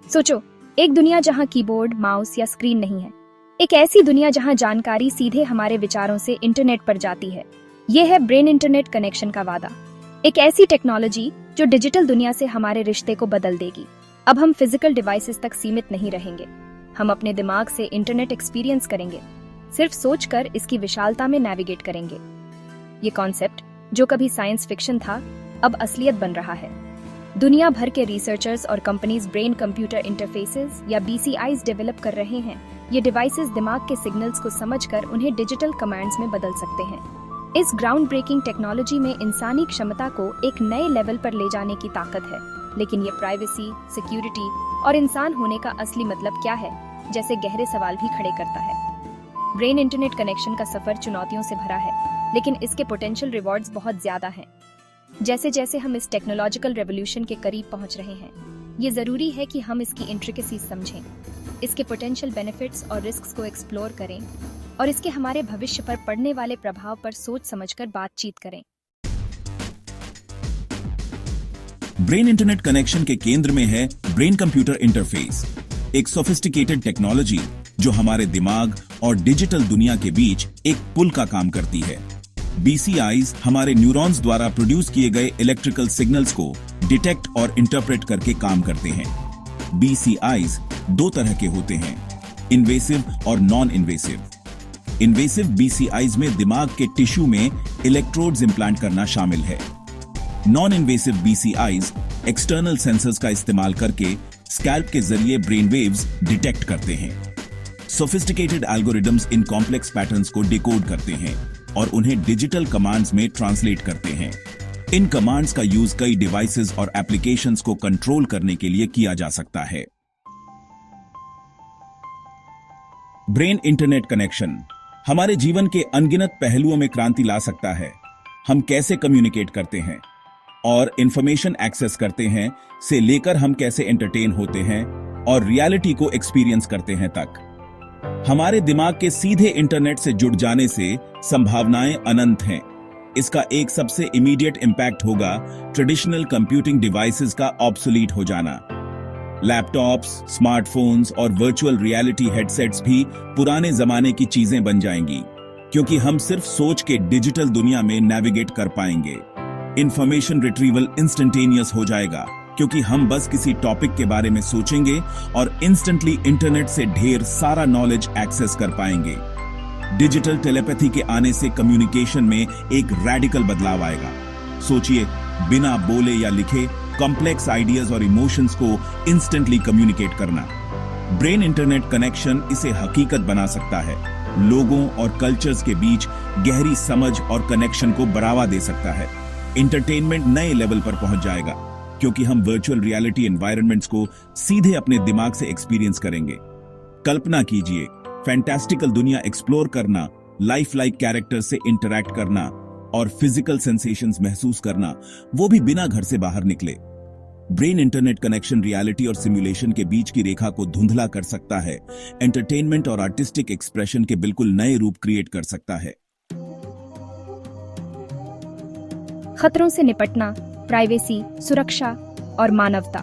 सोचो, एक दुनिया जहां कीबोर्ड, माउस या स्क्रीन नहीं है। एक ऐसी दुनिया जहां जानकारी सीधे हमारे विचारों से इंटरनेट पर जाती है। यह है ब्रेन इंटरनेट कनेक्शन का वादा। एक ऐसी टेक्नोलॉजी जो डिजिटल दुनिया से हमारे रिश्ते को बदल देगी। अब हम फिजिकल डिवाइसेस तक सीमित नहीं रहेंगे। हम अपने दिमाग से इंटरनेट एक्सपीरियंस करेंगे, सिर्फ सोचकर इसकी विशालता में नेविगेट करेंगे। ये कॉन्सेप्ट जो कभी साइंस फिक्शन था, अब असलियत बन रहा है। दुनिया भर के रिसर्चर्स और कंपनीज ब्रेन कंप्यूटर इंटरफेसेस या BCIs डेवलप कर रहे हैं। ये डिवाइसेस दिमाग के सिग्नल्स को समझकर उन्हें डिजिटल कमांड्स में बदल सकते हैं। इस ग्राउंड ब्रेकिंग टेक्नोलॉजी में इंसानी क्षमता को एक नए लेवल पर ले जाने की ताकत है। लेकिन ये प्राइवेसी, सिक्योरिटी और इंसान होने का असली मतलब क्या है, जैसे गहरे सवाल भी खड़े करता है। ब्रेन इंटरनेट कनेक्शन का सफर चुनौतियों से भरा है, लेकिन इसके पोटेंशियल रिवॉर्ड्स बहुत ज्यादा हैं। जैसे जैसे हम इस टेक्नोलॉजिकल रेवोल्यूशन के करीब पहुंच रहे हैं, ये जरूरी है कि हम इसकी इंट्रिकेसी समझें, इसके पोटेंशियल बेनिफिट्स और रिस्क्स को एक्सप्लोर करें और इसके हमारे भविष्य पर पड़ने वाले प्रभाव पर सोच समझकर बातचीत करें। ब्रेन इंटरनेट कनेक्शन के केंद्र में है ब्रेन कंप्यूटर इंटरफेस, एक सोफिस्टिकेटेड टेक्नोलॉजी जो हमारे दिमाग और डिजिटल दुनिया के बीच एक पुल का काम करती है। BCIs हमारे न्यूरॉन्स द्वारा प्रोड्यूस किए गए इलेक्ट्रिकल सिग्नल्स को डिटेक्ट और इंटरप्रेट करके काम करते हैं। BCIs दो तरह के होते हैं, इन्वेसिव और नॉन इन्वेसिव। इन्वेसिव BCIs में दिमाग के टिश्यू में इलेक्ट्रोड्स इंप्लांट करना शामिल है। Non invasive BCIs external sensors का इस्तेमाल करके स्कैल्प के जरिए ब्रेन वेव्स डिटेक्ट करते हैं। Sophisticated algorithms in complex patterns को डिकोड करते हैं और उन्हें डिजिटल कमांड्स में ट्रांसलेट करते हैं। इन कमांड्स का यूज कई डिवाइसेस और एप्लीकेशंस को कंट्रोल करने के लिए किया जा सकता है। ब्रेन इंटरनेट कनेक्शन हमारे जीवन के अनगिनत पहलुओं में क्रांति ला सकता है। हम कैसे कम्युनिकेट करते हैं और इंफॉर्मेशन एक्सेस करते हैं से लेकर हम कैसे एंटरटेन होते हैं और रियलिटी को एक्सपीरियंस करते हैं तक। हमारे दिमाग के सीधे इंटरनेट से जुड़ जाने से संभावनाएं अनंत हैं। इसका एक सबसे इमीडिएट इंपैक्ट होगा ट्रेडिशनल कंप्यूटिंग डिवाइसेस का ऑब्सोलीट हो जाना। लैपटॉप्स, स्मार्टफोन्स और वर्चुअल रियलिटी हेडसेट्स भी पुराने जमाने की चीजें बन जाएंगी, क्योंकि हम सिर्फ सोच के डिजिटल दुनिया में नेविगेट कर पाएंगे। इंफॉर्मेशन रिट्रीवल इंस्टेंटेनियस हो जाएगा, क्योंकि हम बस किसी टॉपिक के बारे में सोचेंगे और इंस्टेंटली इंटरनेट से ढेर सारा नॉलेज एक्सेस कर पाएंगे। डिजिटल टेलीपैथी के आने से कम्युनिकेशन में एक रैडिकल बदलाव आएगा। सोचिए, बिना बोले या लिखे कॉम्प्लेक्स आइडियाज और इमोशंस को इंस्टेंटली कम्युनिकेट करना। ब्रेन इंटरनेट कनेक्शन इसे हकीकत बना सकता है, लोगों और कल्चर्स के बीच गहरी समझ और कनेक्शन को बढ़ावा दे सकता है। एंटरटेनमेंट नए लेवल पर पहुंच जाएगा, क्योंकि हम वर्चुअल रियलिटी एनवायरनमेंट्स को सीधे अपने दिमाग से एक्सपीरियंस करेंगे। कल्पना कीजिए, फैंटास्टिकल दुनिया एक्सप्लोर करना, लाइफ लाइक कैरेक्टर से इंटरैक्ट करना और फिजिकल सेंसेशंस महसूस करना, वो भी बिना घर से बाहर निकले। ब्रेन इंटरनेट कनेक्शन रियलिटी और सिमुलेशन के बीच की रेखा को धुंधला कर सकता है, एंटरटेनमेंट और आर्टिस्टिक एक्सप्रेशन के बिल्कुल नए रूप क्रिएट कर सकता है। खतरों से निपटना, प्राइवेसी, सुरक्षा और मानवता।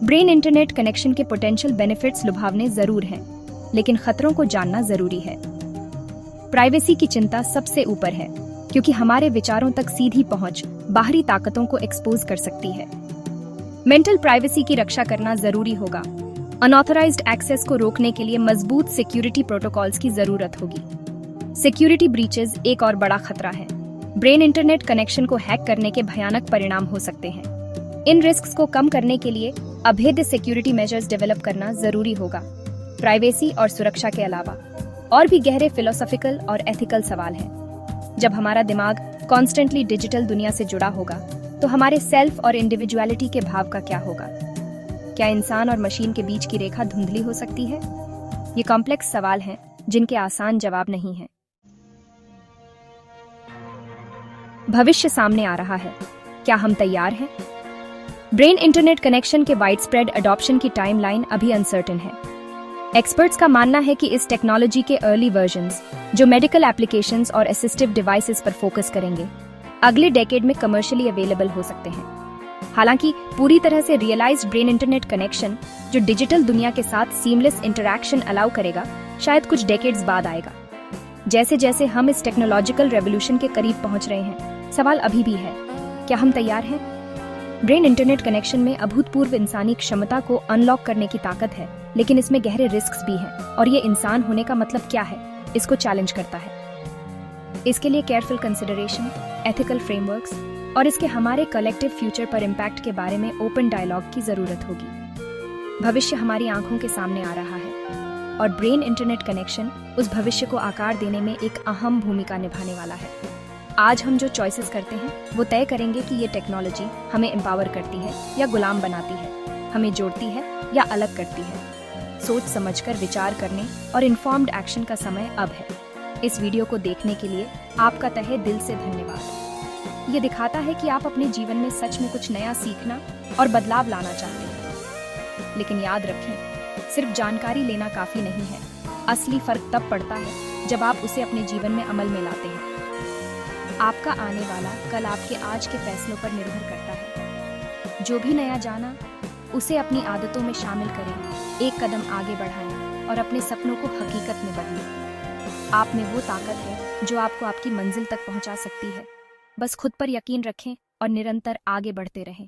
ब्रेन इंटरनेट कनेक्शन के पोटेंशियल बेनिफिट्स लुभावने जरूर हैं, लेकिन खतरों को जानना जरूरी है। प्राइवेसी की चिंता सबसे ऊपर है, क्योंकि हमारे विचारों तक सीधी पहुंच बाहरी ताकतों को एक्सपोज कर सकती है। मेंटल प्राइवेसी की रक्षा करना जरूरी होगा। अनऑथराइज्ड एक्सेस को रोकने के लिए मजबूत सिक्योरिटी प्रोटोकॉल्स की जरूरत होगी। सिक्योरिटी ब्रीचेस एक और बड़ा खतरा है। ब्रेन इंटरनेट कनेक्शन को हैक करने के भयानक परिणाम हो सकते हैं। इन रिस्क्स को कम करने के लिए अभेद्य सिक्योरिटी मेजर्स डेवलप करना जरूरी होगा। प्राइवेसी और सुरक्षा के अलावा और भी गहरे फिलोसॉफिकल और एथिकल सवाल हैं। जब हमारा दिमाग कॉन्स्टेंटली डिजिटल दुनिया से जुड़ा होगा, तो हमारे सेल्फ और इंडिविजुअलिटी के भाव का क्या होगा? क्या इंसान और मशीन के बीच की रेखा धुंधली हो सकती है? ये कॉम्प्लेक्स सवाल हैं जिनके आसान जवाब नहीं हैं। भविष्य सामने आ रहा है, क्या हम तैयार हैं? ब्रेन इंटरनेट कनेक्शन के वाइड स्प्रेड अडॉप्शन की टाइमलाइन अभी अनसर्टेन है। एक्सपर्ट्स का मानना है कि इस टेक्नोलॉजी के अर्ली वर्जन्स, जो मेडिकल एप्लीकेशंस और असिस्टिव डिवाइसेस पर फोकस करेंगे, अगले डेकेड में कमर्शियली अवेलेबल हो सकते हैं। हालांकि पूरी तरह से रियलाइज्ड ब्रेन इंटरनेट कनेक्शन जो डिजिटल दुनिया के साथ सीमलेस इंटरैक्शन अलाउ करेगा, शायद कुछ डेकेड्स बाद आएगा। जैसे जैसे हम इस टेक्नोलॉजिकल रेवोल्यूशन के करीब पहुंच रहे हैं, सवाल अभी भी है, क्या हम तैयार हैं? ब्रेन इंटरनेट कनेक्शन में अभूतपूर्व इंसानी क्षमता को अनलॉक करने की ताकत है, लेकिन इसमें गहरे रिस्क्स भी हैं, और ये इंसान होने का मतलब क्या है, इसको चैलेंज करता है। इसके लिए केयरफुल कंसिडरेशन, एथिकल फ्रेमवर्क्स और इसके हमारे कलेक्टिव फ्यूचर पर इम्पैक्ट के बारे में ओपन डायलॉग की जरूरत होगी। भविष्य हमारी आंखों के सामने आ रहा है और ब्रेन इंटरनेट कनेक्शन उस भविष्य को आकार देने में एक अहम भूमिका निभाने वाला है। आज हम जो चॉइसेस करते हैं वो तय करेंगे कि ये टेक्नोलॉजी हमें एम्पावर करती है या गुलाम बनाती है, हमें जोड़ती है या अलग करती है। सोच समझकर विचार करने और इन्फॉर्म्ड एक्शन का समय अब है। इस वीडियो को देखने के लिए आपका तहे दिल से धन्यवाद। ये दिखाता है कि आप अपने जीवन में सच में कुछ नया सीखना और बदलाव लाना चाहते हैं। लेकिन याद रखें, सिर्फ जानकारी लेना काफी नहीं है। असली फर्क तब पड़ता है जब आप उसे अपने जीवन में अमल में लाते हैं। आपका आने वाला कल आपके आज के फैसलों पर निर्भर करता है। जो भी नया जाना, उसे अपनी आदतों में शामिल करें, एक कदम आगे बढ़ाएं और अपने सपनों को हकीकत में बदलें। आप में वो ताकत है जो आपको आपकी मंजिल तक पहुंचा सकती है। बस खुद पर यकीन रखें और निरंतर आगे बढ़ते रहें।